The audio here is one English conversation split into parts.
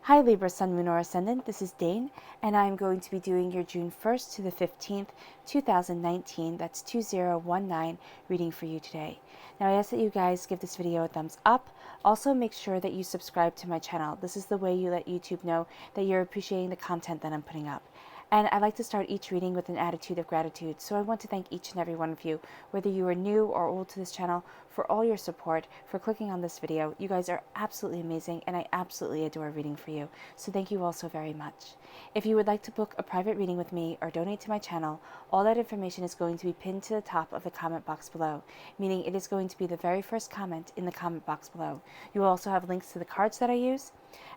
Hi Libra, Sun, Moon, or Ascendant. This is Dane, and I'm going to be doing your June 1st to the 15th, 2019, that's 2019, reading for you today. Now I ask that you guys give this video a thumbs up. Also make sure that you subscribe to my channel. This is the way you let YouTube know that you're appreciating the content that I'm putting up. And I like to start each reading with an attitude of gratitude, so I want to thank each and every one of you, whether you are new or old to this channel, for all your support, for clicking on this video. You guys are absolutely amazing, and I absolutely adore reading for you, so thank you all so very much. If you would like to book a private reading with me or donate to my channel, all that information is going to be pinned to the top of the comment box below, meaning it is going to be the very first comment in the comment box below. You will also have links to the cards that I use,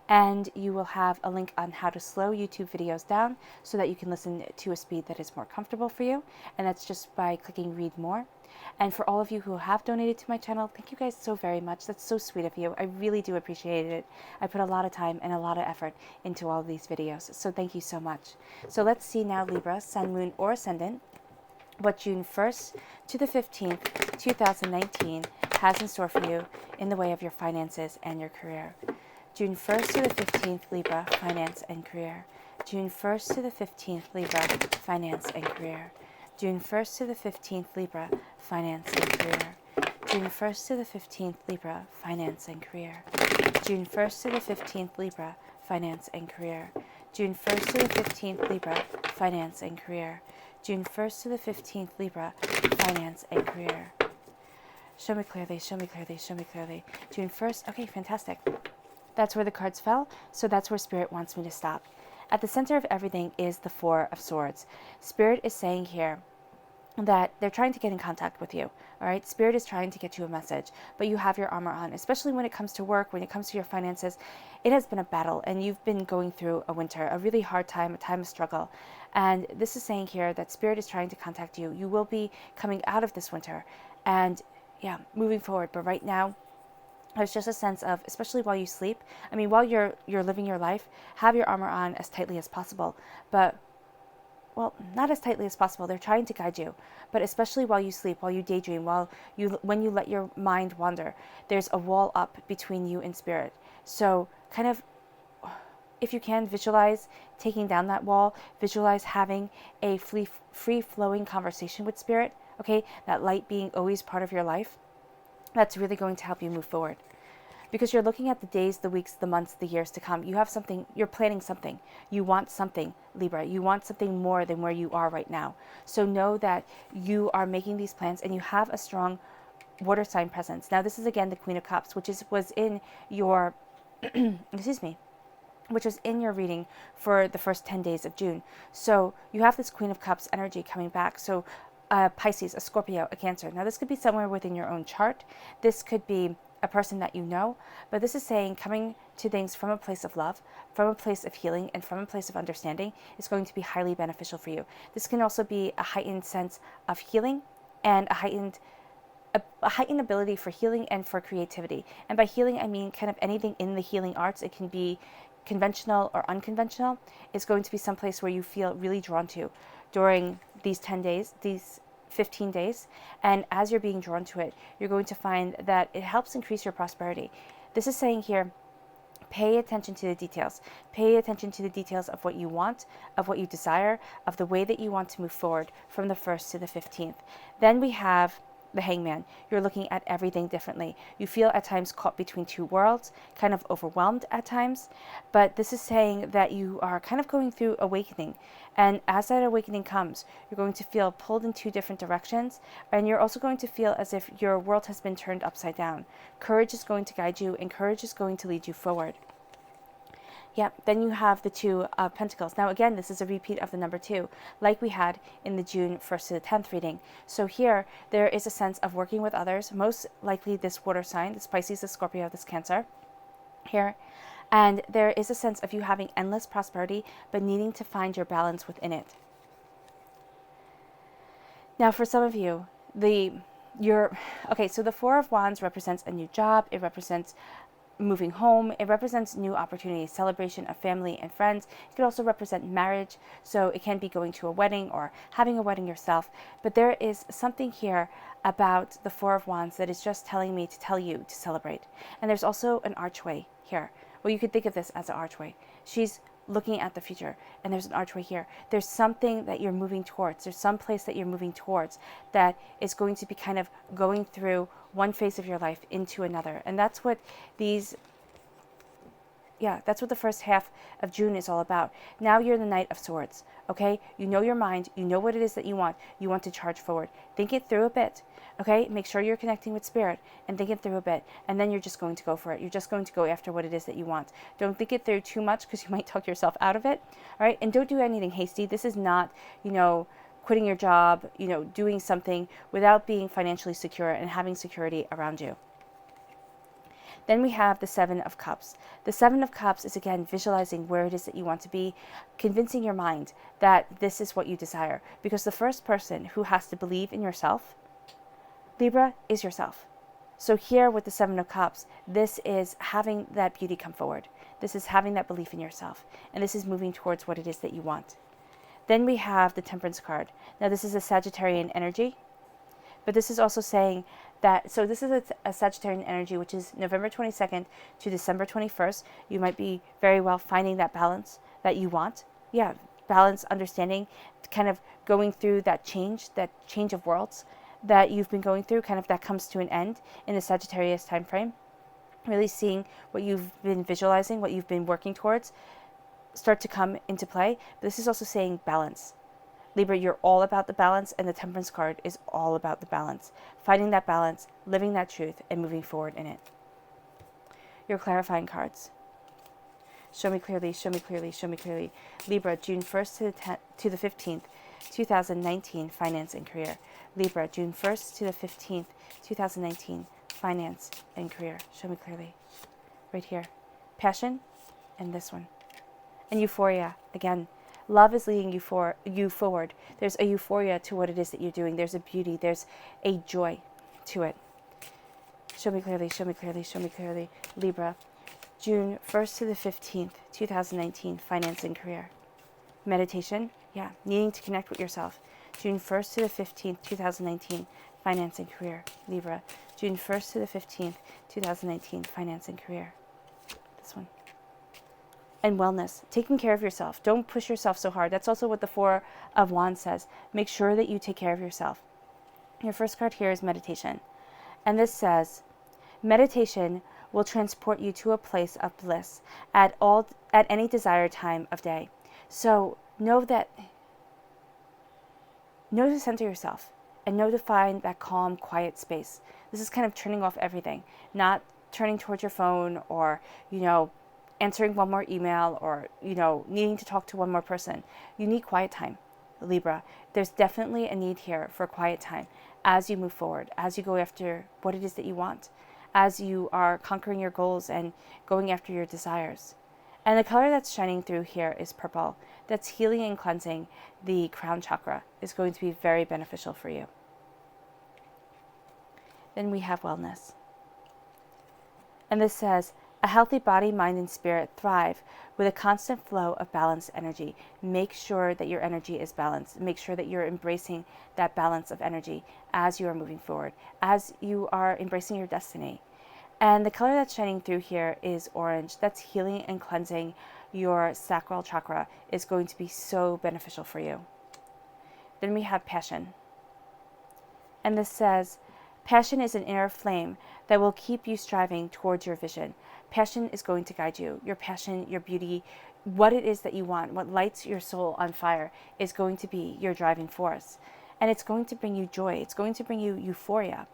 and you will have a link on how to slow YouTube videos down so that you can listen to a speed that is more comfortable for you, and that's just by clicking read more. And for all of you who have donated to my channel, thank you guys so very much. That's so sweet of you. I really do appreciate it. I put a lot of time and a lot of effort into all of these videos, so thank you so much. So let's see now, Libra, Sun, Moon, or Ascendant, what June 1st to the 15th, 2019 has in store for you in the way of your finances and your career. June 1st to the 15th, Libra, finance and career. June 1st to the 15th, Libra, finance and career. June 1st to the 15th, Libra, finance and career. June 1st to the 15th, Libra, finance and career. June 1st to the 15th, Libra, finance and career. June 1st to the 15th, Libra, finance and career. June 1st to the 15th, Libra, finance and career. Show me clearly, show me clearly, show me clearly. June 1st, okay, fantastic. That's where the cards fell, so that's where Spirit wants me to stop. At the center of everything is the Four of Swords. Spirit is saying here that they're trying to get in contact with you, all right? Spirit is trying to get you a message, but you have your armor on, especially when it comes to work, when it comes to your finances. It has been a battle, and you've been going through a winter, a really hard time, a time of struggle. And this is saying here that Spirit is trying to contact you. You will be coming out of this winter and, yeah, moving forward. But right now, there's just a sense of, especially while you sleep, I mean, while you're living your life, have your armor on as tightly as possible. But, well, not as tightly as possible. They're trying to guide you. But especially while you sleep, while you daydream, when you let your mind wander, there's a wall up between you and Spirit. So kind of, if you can, visualize taking down that wall. Visualize having a free-flowing conversation with Spirit, okay? That light being always part of your life. That's really going to help you move forward. Because you're looking at the days, the weeks, the months, the years to come. You have something, you're planning something. You want something, Libra. You want something more than where you are right now. So know that you are making these plans and you have a strong water sign presence. Now this is again the Queen of Cups, which was in your, excuse me, which was in your reading for the first 10 days of June. So you have this Queen of Cups energy coming back. So Pisces, a Scorpio, a Cancer. Now this could be somewhere within your own chart. This could be a person that you know, but this is saying coming to things from a place of love, from a place of healing, and from a place of understanding is going to be highly beneficial for you. This can also be a heightened sense of healing and a heightened ability for healing and for creativity. And by healing, I mean kind of anything in the healing arts. It can be conventional or unconventional. It's going to be someplace where you feel really drawn to during these 10 days, these 15 days. And as you're being drawn to it, you're going to find that it helps increase your prosperity. This is saying here, pay attention to the details. Pay attention to the details of what you want, of what you desire, of the way that you want to move forward from the 1st to the 15th. Then we have the Hangman. You're looking at everything differently. You feel at times caught between two worlds, kind of overwhelmed at times, but this is saying that you are kind of going through awakening. And as that awakening comes, you're going to feel pulled in two different directions, and you're also going to feel as if your world has been turned upside down. Courage is going to guide you, and courage is going to lead you forward. Yep, then you have the Two of Pentacles. Now again, this is a repeat of the number 2, like we had in the June 1st to the 10th reading. So here, there is a sense of working with others, most likely this water sign, this Pisces, this Scorpio, this Cancer here. And there is a sense of you having endless prosperity, but needing to find your balance within it. Now for some of you, so the Four of Wands represents a new job. It represents moving home. It represents new opportunities, celebration of family and friends. It could also represent marriage, so it can be going to a wedding or having a wedding yourself. But there is something here about the Four of Wands that is just telling me to tell you to celebrate. And there's also an archway here, Well, you could think of this as an archway. She's looking at the future, and there's an archway here. There's something that you're moving towards. There's some place that you're moving towards that is going to be kind of going through one phase of your life into another. And that's what these that's what the first half of June is all about. Now you're the Knight of Swords, okay? You know your mind. You know what it is that you want. You want to charge forward. Think it through a bit, okay? Make sure you're connecting with Spirit and think it through a bit. And then you're just going to go for it. You're just going to go after what it is that you want. Don't think it through too much because you might talk yourself out of it, all right? And don't do anything hasty. This is not, quitting your job, doing something without being financially secure and having security around you. Then we have the Seven of Cups. The Seven of Cups is, again, visualizing where it is that you want to be, convincing your mind that this is what you desire. Because the first person who has to believe in yourself, Libra, is yourself. So here with the Seven of Cups, this is having that beauty come forward. This is having that belief in yourself. And this is moving towards what it is that you want. Then we have the Temperance card. Now this is a Sagittarian energy. But this is also saying that, so this is a Sagittarian energy, which is November 22nd to December 21st. You might be very well finding that balance that you want. Yeah, balance, understanding, kind of going through that change of worlds that you've been going through, kind of that comes to an end in the Sagittarius time frame. Really seeing what you've been visualizing, what you've been working towards, start to come into play. But this is also saying balance. Libra, you're all about the balance, and the Temperance card is all about the balance. Finding that balance, living that truth, and moving forward in it. Your clarifying cards. Show me clearly, show me clearly, show me clearly. Libra, June 1st to the 15th, 2019, finance and career. Libra, June 1st to the 15th, 2019, finance and career. Show me clearly. Right here. Passion, and this one. And euphoria, again. Love is leading you forward. There's a euphoria to what it is that you're doing. There's a beauty. There's a joy to it. Show me clearly, show me clearly, show me clearly. Libra, June 1st to the 15th, 2019, finance and career. Meditation, needing to connect with yourself. June 1st to the 15th, 2019, finance and career. Libra, June 1st to the 15th, 2019, finance and career. This one. And wellness, taking care of yourself. Don't push yourself so hard. That's also what the Four of Wands says. Make sure that you take care of yourself. Your first card here is meditation. And this says, meditation will transport you to a place of bliss at any desired time of day. So know to center yourself and know to find that calm, quiet space. This is kind of turning off everything, not turning towards your phone or, answering one more email or, needing to talk to one more person. You need quiet time, Libra. There's definitely a need here for quiet time as you move forward, as you go after what it is that you want, as you are conquering your goals and going after your desires. And the color that's shining through here is purple. That's healing and cleansing the crown chakra. Is going to be very beneficial for you. Then we have wellness. And this says, a healthy body, mind, and spirit thrive with a constant flow of balanced energy. Make sure that your energy is balanced. Make sure that you're embracing that balance of energy as you are moving forward, as you are embracing your destiny. And the color that's shining through here is orange. That's healing and cleansing your sacral chakra. Is going to be so beneficial for you. Then we have passion. And this says, passion is an inner flame that will keep you striving towards your vision. Passion is going to guide you. Your passion, your beauty, what it is that you want, what lights your soul on fire is going to be your driving force. And it's going to bring you joy. It's going to bring you euphoria.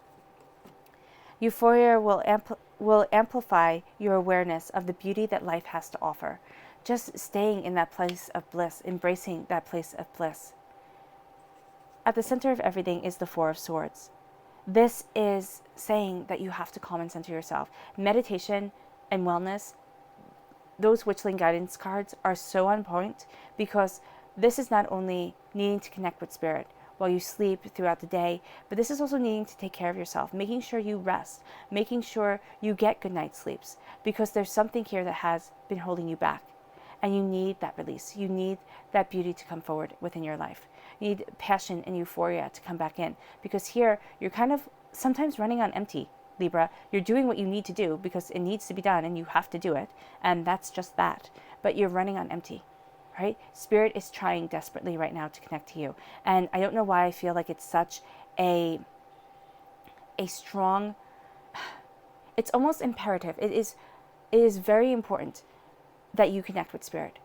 Euphoria will amplify your awareness of the beauty that life has to offer. Just staying in that place of bliss, embracing that place of bliss. At the center of everything is the Four of Swords. This is saying that you have to calm and center yourself. Meditation and wellness, those Witchling guidance cards are so on point because this is not only needing to connect with spirit while you sleep throughout the day, but this is also needing to take care of yourself, making sure you rest, making sure you get good night's sleeps, because there's something here that has been holding you back. And you need that release. You need that beauty to come forward within your life. You need passion and euphoria to come back in, because here you're kind of sometimes running on empty. Libra. You're doing what you need to do because it needs to be done and you have to do it. And that's just that. But you're running on empty, right? Spirit is trying desperately right now to connect to you. And I don't know why I feel like it's such a strong, it's almost imperative. It is very important that you connect with Spirit,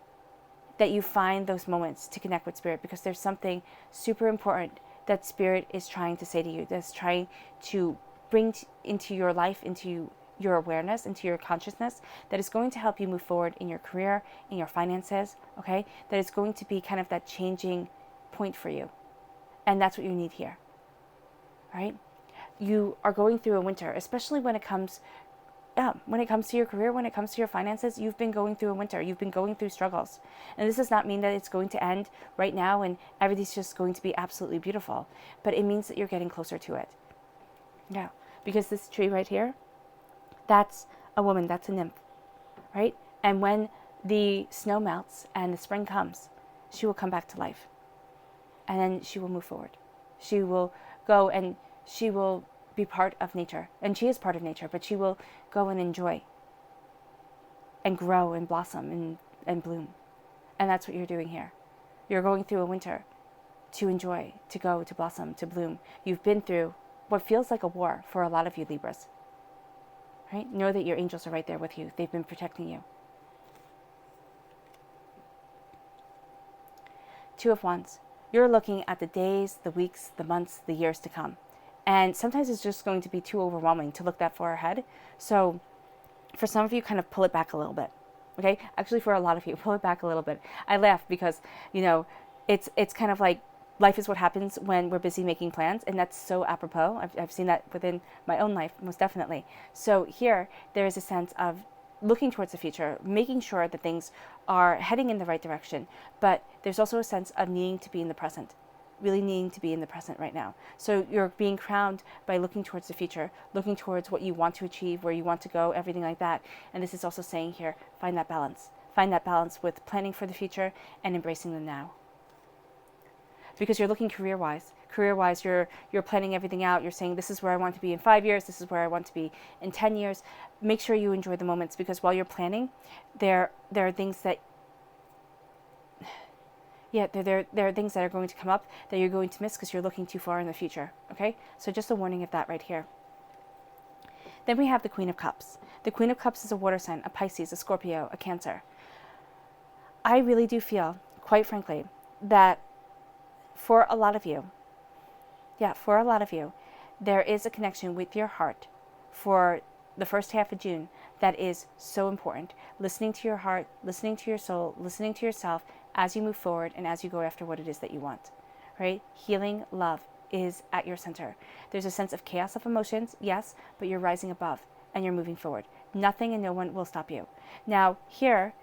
that you find those moments to connect with Spirit, because there's something super important that Spirit is trying to say to you, that's trying to bring into your life, into your awareness, into your consciousness, that is going to help you move forward in your career, in your finances, okay? That is going to be kind of that changing point for you. And that's what you need here, right? You are going through a winter, especially when it comes to your career, when it comes to your finances. You've been going through a winter. You've been going through struggles. And this does not mean that it's going to end right now and everything's just going to be absolutely beautiful. But it means that you're getting closer to it. Yeah. Because this tree right here, that's a woman, that's a nymph, right? And when the snow melts and the spring comes, she will come back to life. And then she will move forward. She will go and she will be part of nature. And she is part of nature, but she will go and enjoy and grow and blossom and bloom. And that's what you're doing here. You're going through a winter to enjoy, to go, to blossom, to bloom. You've been through what feels like a war for a lot of you Libras. Right? Know that your angels are right there with you. They've been protecting you. Two of Wands. You're looking at the days, the weeks, the months, the years to come. And sometimes it's just going to be too overwhelming to look that far ahead. So for some of you, kind of pull it back a little bit. Okay? Actually, for a lot of you, pull it back a little bit. I laugh because, it's kind of like life is what happens when we're busy making plans. And that's so apropos. I've seen that within my own life, most definitely. So here, there is a sense of looking towards the future, making sure that things are heading in the right direction. But there's also a sense of needing to be in the present. Really needing to be in the present right now. So you're being crowned by looking towards the future, looking towards what you want to achieve, where you want to go, everything like that. And this is also saying here, find that balance. Find that balance with planning for the future and embracing the now. Because you're looking career-wise. Career-wise, you're planning everything out. You're saying, this is where I want to be in 5 years. This is where I want to be in 10 years. Make sure you enjoy the moments, because while you're planning, there are things that there are things that are going to come up that you're going to miss because you're looking too far in the future, okay? So just a warning of that right here. Then we have the Queen of Cups. The Queen of Cups is a water sign, a Pisces, a Scorpio, a Cancer. I really do feel, quite frankly, that for a lot of you, there is a connection with your heart for the first half of June that is so important. Listening to your heart, listening to your soul, listening to yourself as you move forward and as you go after what it is that you want, right? Healing, love is at your center. There's a sense of chaos of emotions, yes, but you're rising above and you're moving forward. Nothing and no one will stop you. Now, here,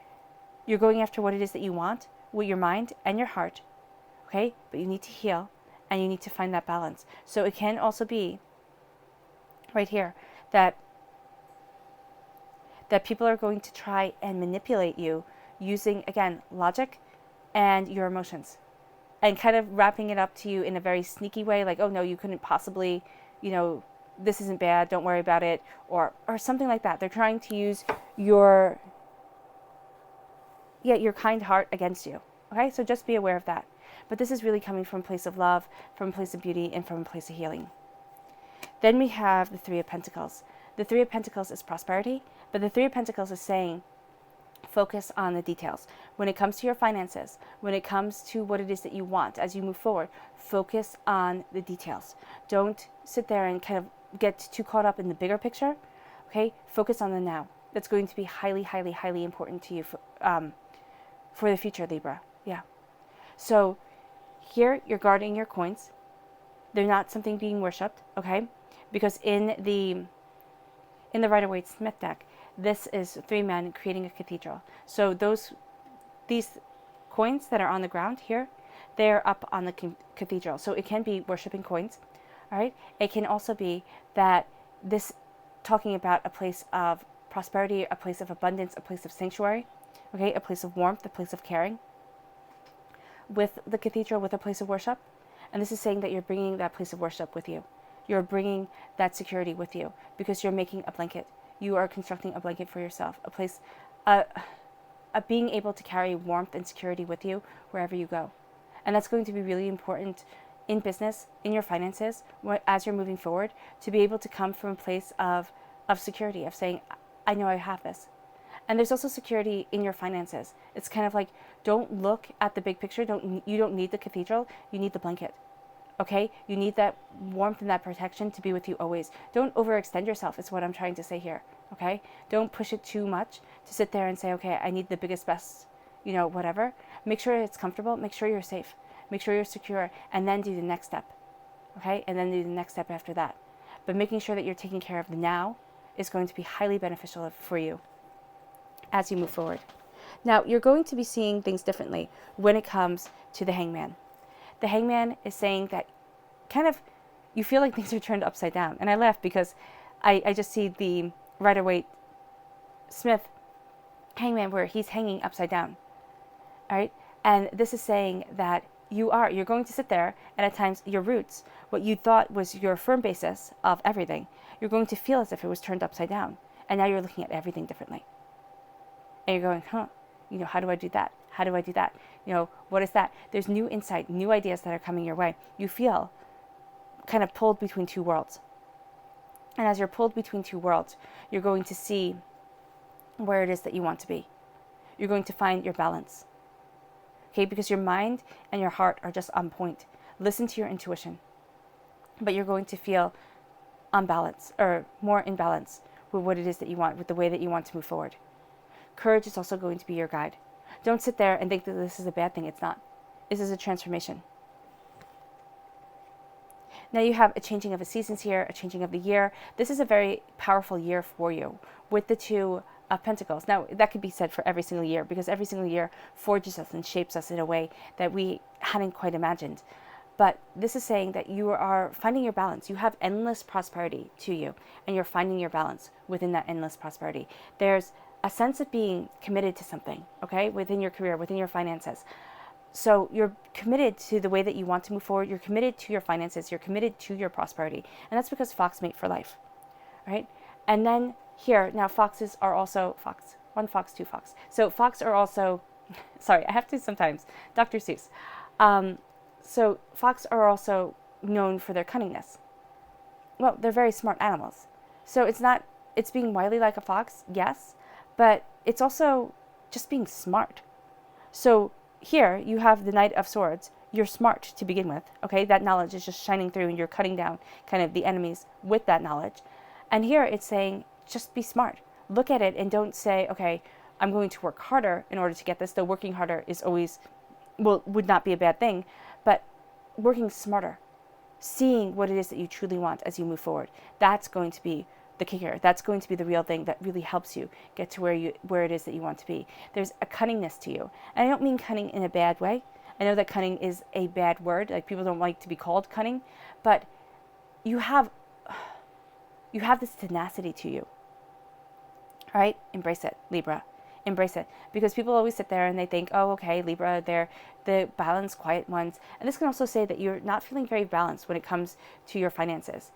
you're going after what it is that you want with your mind and your heart, okay? But you need to heal and you need to find that balance. So it can also be right here that people are going to try and manipulate you using, again, logic and your emotions, and kind of wrapping it up to you in a very sneaky way, like, oh no, you couldn't possibly, this isn't bad, don't worry about it, or something like that. They're trying to use your kind heart against you, okay? So just be aware of that. But this is really coming from a place of love, from a place of beauty, and from a place of healing. Then we have the Three of Pentacles. The Three of Pentacles is prosperity, but the Three of Pentacles is saying, focus on the details. When it comes to your finances, when it comes to what it is that you want as you move forward, focus on the details. Don't sit there and kind of get too caught up in the bigger picture, okay? Focus on the now. That's going to be highly, highly, highly important to you for the future, Libra. Yeah. So here, you're guarding your coins. They're not something being worshipped, okay? Because in the Rider-Waite-Smith deck, this is three men creating a cathedral. So these coins that are on the ground here, they're up on the cathedral. So it can be worshiping coins, all right? It can also be that this talking about a place of prosperity, a place of abundance, a place of sanctuary, okay? A place of warmth, a place of caring with the cathedral, with a place of worship. And this is saying that you're bringing that place of worship with you. You're bringing that security with you because you're making a blanket. You are constructing a blanket for yourself, a place, being able to carry warmth and security with you wherever you go. And that's going to be really important in business, in your finances, as you're moving forward, to be able to come from a place of security, of saying, I know I have this. And there's also security in your finances. It's kind of like, don't look at the big picture. You don't need the cathedral. You need the blanket. Okay? You need that warmth and that protection to be with you always. Don't overextend yourself is what I'm trying to say here. Okay? Don't push it too much to sit there and say, okay, I need the biggest, best, whatever. Make sure it's comfortable. Make sure you're safe. Make sure you're secure. And then do the next step. Okay? And then do the next step after that. But making sure that you're taking care of the now is going to be highly beneficial for you as you move forward. Now, you're going to be seeing things differently when it comes to the Hangman. The Hangman is saying that kind of you feel like things are turned upside down. And I laugh because I just see the Rider-Waite-Smith Hangman where he's hanging upside down. All right? And this is saying that you're going to sit there, and at times your roots, what you thought was your firm basis of everything, you're going to feel as if it was turned upside down. And now you're looking at everything differently. And you're going, how do I do that? How do I do that? What is that? There's new insight, new ideas that are coming your way. You feel kind of pulled between two worlds. And as you're pulled between two worlds, you're going to see where it is that you want to be. You're going to find your balance. Okay, because your mind and your heart are just on point. Listen to your intuition. But you're going to feel on balance, or more in balance with what it is that you want, with the way that you want to move forward. Courage is also going to be your guide. Don't sit there and think that this is a bad thing. It's not. This is a transformation. Now you have a changing of the seasons here, a changing of the year. This is a very powerful year for you with the Two of Pentacles. Now, that could be said for every single year because every single year forges us and shapes us in a way that we hadn't quite imagined. But this is saying that you are finding your balance. You have endless prosperity to you, and you're finding your balance within that endless prosperity. There's a sense of being committed to something, okay, within your career, within your finances. So you're committed to the way that you want to move forward. You're committed to your finances. You're committed to your prosperity. And that's because fox mate for life, right? And then here, now foxes are also, one fox, two fox. So fox are also, sorry, I have to sometimes, Dr. Seuss. So fox are also known for their cunningness. Well, they're very smart animals. So it's being wily like a fox, yes, but it's also just being smart. So here you have the Knight of Swords. You're smart to begin with, okay? That knowledge is just shining through and you're cutting down kind of the enemies with that knowledge. And here it's saying, just be smart. Look at it and don't say, okay, I'm going to work harder in order to get this, though working harder is always, would not be a bad thing, but working smarter, seeing what it is that you truly want as you move forward. That's going to be the kicker. That's going to be the real thing that really helps you get to where it is that you want to be. There's a cunningness to you. And I don't mean cunning in a bad way. I know that cunning is a bad word. Like, people don't like to be called cunning, but you have this tenacity to you. All right? Embrace it, Libra. Embrace it. Because people always sit there and they think, oh, okay, Libra, they're the balanced, quiet ones. And this can also say that you're not feeling very balanced when it comes to your finances.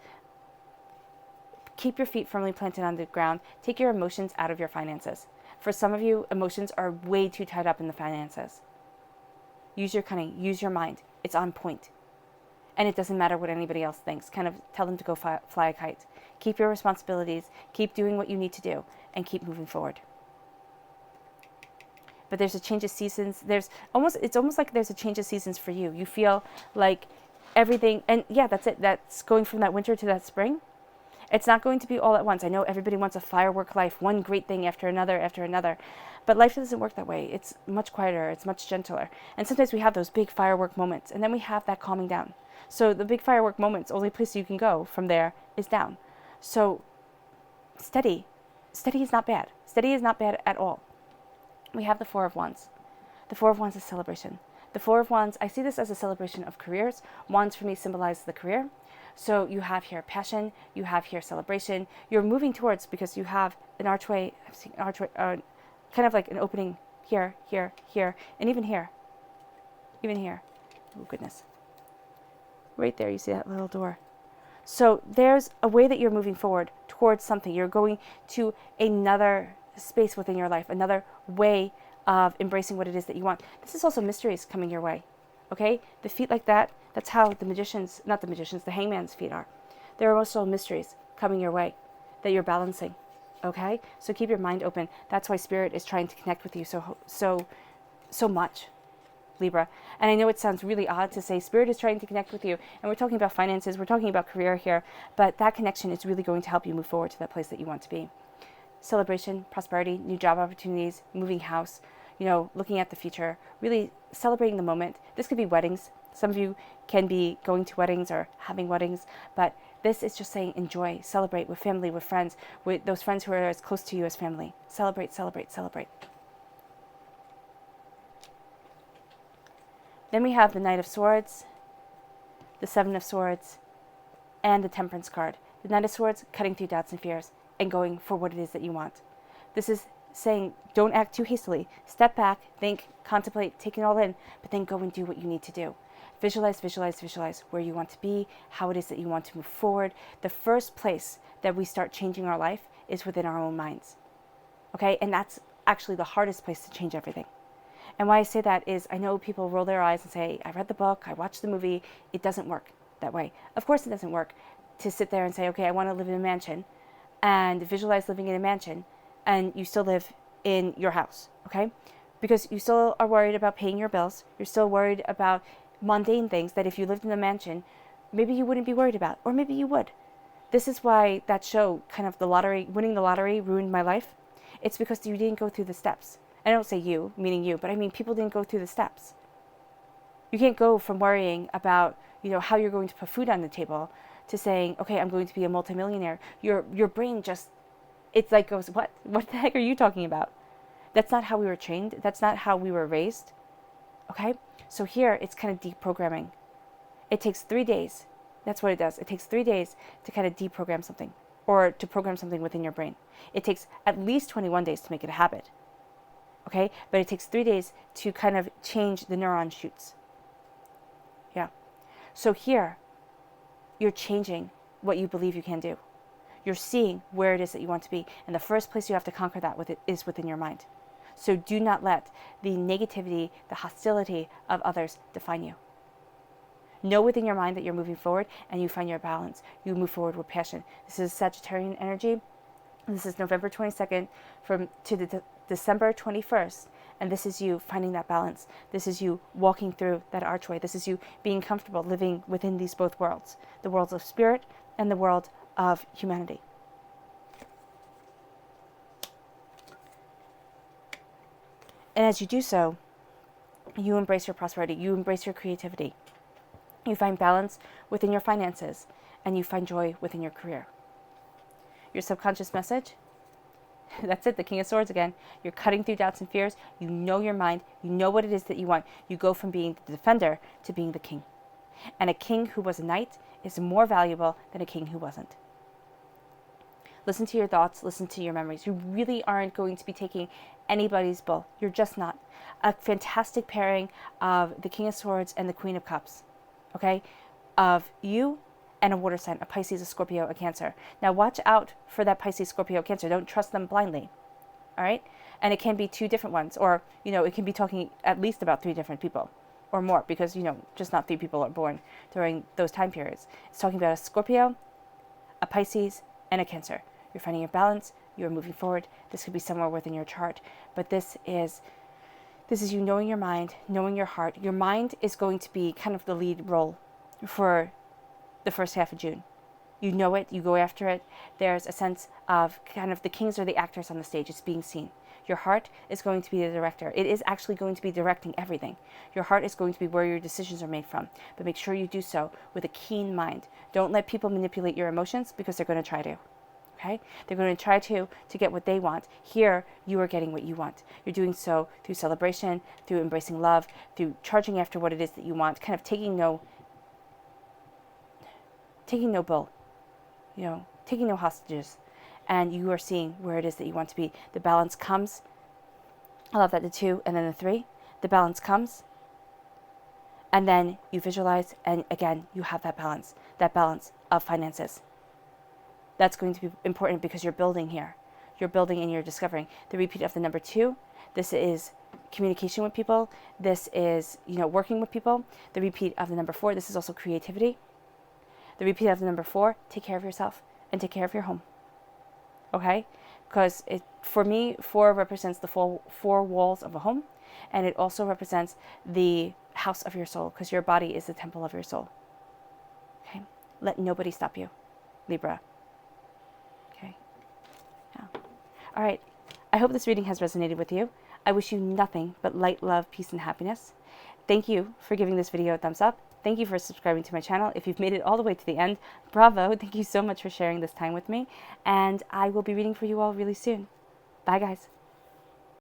Keep your feet firmly planted on the ground. Take your emotions out of your finances. For some of you, emotions are way too tied up in the finances. Use your cunning. Use your mind. It's on point. And it doesn't matter what anybody else thinks. Kind of tell them to go fly a kite. Keep your responsibilities. Keep doing what you need to do. And keep moving forward. But there's a change of seasons. It's almost like there's a change of seasons for you. You feel like everything, and yeah, that's it. That's going from that winter to that spring. It's not going to be all at once. I know everybody wants a firework life, one great thing after another. But life doesn't work that way. It's much quieter. It's much gentler. And sometimes we have those big firework moments, and then we have that calming down. So the big firework moments, only place you can go from there is down. So steady. Steady is not bad. Steady is not bad at all. We have the Four of Wands. The Four of Wands is celebration. The Four of Wands, I see this as a celebration of careers. Wands for me symbolizes the career. So you have here passion, you have here celebration. You're moving towards, because you have an archway, I'm seeing an archway, kind of like an opening here, here, here, and even here. Even here. Oh, goodness. Right there, you see that little door. So there's a way that you're moving forward towards something. You're going to another space within your life, another way of embracing what it is that you want. This is also mysteries coming your way. Okay? The feet like that, that's how the magicians, not the magicians, the hangman's feet are. There are also mysteries coming your way that you're balancing. Okay? So keep your mind open. That's why Spirit is trying to connect with you so much, Libra. And I know it sounds really odd to say Spirit is trying to connect with you, and we're talking about finances, we're talking about career here, but that connection is really going to help you move forward to that place that you want to be. Celebration, prosperity, new job opportunities, moving house, looking at the future, really celebrating the moment. This could be weddings. Some of you can be going to weddings or having weddings, but this is just saying enjoy, celebrate with family, with friends, with those friends who are as close to you as family. Celebrate, celebrate, celebrate. Then we have the Knight of Swords, the Seven of Swords, and the Temperance card. The Knight of Swords, cutting through doubts and fears and going for what it is that you want. This is saying don't act too hastily. Step back, think, contemplate, take it all in, but then go and do what you need to do. Visualize, visualize, visualize where you want to be, how it is that you want to move forward. The first place that we start changing our life is within our own minds. Okay? And that's actually the hardest place to change everything. And why I say that is I know people roll their eyes and say, I read the book, I watched the movie. It doesn't work that way. Of course it doesn't work to sit there and say, okay, I want to live in a mansion and visualize living in a mansion and you still live in your house, okay? Because you still are worried about paying your bills. You're still worried about mundane things that if you lived in a mansion, maybe you wouldn't be worried about, or maybe you would. This is why that show, kind of the lottery, winning the lottery ruined my life. It's because you didn't go through the steps. I don't say you, meaning you, but I mean people didn't go through the steps. You can't go from worrying about, how you're going to put food on the table to saying, okay, I'm going to be a multimillionaire. Your brain just, it's like goes, what the heck are you talking about? That's not how we were trained. That's not how we were raised. Okay? So here it's kind of deprogramming. It takes 3 days. That's what it does. It takes 3 days to kind of deprogram something or to program something within your brain. It takes at least 21 days to make it a habit. Okay? But it takes 3 days to kind of change the neuron shoots. Yeah. So here, you're changing what you believe you can do. You're seeing where it is that you want to be. And the first place you have to conquer that with it is within your mind. So do not let the negativity, the hostility of others define you. Know within your mind that you're moving forward and you find your balance. You move forward with passion. This is Sagittarian energy. This is November 22nd to December 21st. And this is you finding that balance. This is you walking through that archway. This is you being comfortable living within these both worlds. The worlds of spirit and the world of humanity. And as you do so, you embrace your prosperity. You embrace your creativity. You find balance within your finances. And you find joy within your career. Your subconscious message? That's it, the King of Swords again. You're cutting through doubts and fears. You know your mind. You know what it is that you want. You go from being the defender to being the king. And a king who was a knight is more valuable than a king who wasn't. Listen to your thoughts. Listen to your memories. You really aren't going to be taking anybody's bull. You're just not. A fantastic pairing of the King of Swords and the Queen of Cups. Okay? Of you and a water sign, a Pisces, a Scorpio, a Cancer. Now watch out for that Pisces, Scorpio, Cancer. Don't trust them blindly. All right? And it can be 2 different ones. Or, it can be talking at least about 3 different people. Or more. Because, just not 3 people are born during those time periods. It's talking about a Scorpio, a Pisces, and a Cancer. You're finding your balance. You're moving forward. This could be somewhere within your chart. But this is you knowing your mind, knowing your heart. Your mind is going to be kind of the lead role for the first half of June. You know it. You go after it. There's a sense of kind of the kings or the actors on the stage. It's being seen. Your heart is going to be the director. It is actually going to be directing everything. Your heart is going to be where your decisions are made from. But make sure you do so with a keen mind. Don't let people manipulate your emotions because they're going to try to. Okay? They're going to try to get what they want. Here, you are getting what you want. You're doing so through celebration, through embracing love, through charging after what it is that you want, kind of taking no bull, taking no hostages. And you are seeing where it is that you want to be. The balance comes. I love that, the 2 and then the 3. The balance comes. And then you visualize, and again, you have that balance of finances. That's going to be important because you're building here. You're building and you're discovering. The repeat of the number 2, this is communication with people. This is, working with people. The repeat of the number 4, this is also creativity. The repeat of the number 4, take care of yourself and take care of your home. Okay? Because for me, 4 represents the full 4 walls of a home, and it also represents the house of your soul, because your body is the temple of your soul. Okay? Let nobody stop you, Libra. Okay? Yeah. All right. I hope this reading has resonated with you. I wish you nothing but light, love, peace, and happiness. Thank you for giving this video a thumbs up. Thank you for subscribing to my channel. If you've made it all the way to the end, bravo. Thank you so much for sharing this time with me. And I will be reading for you all really soon. Bye, guys.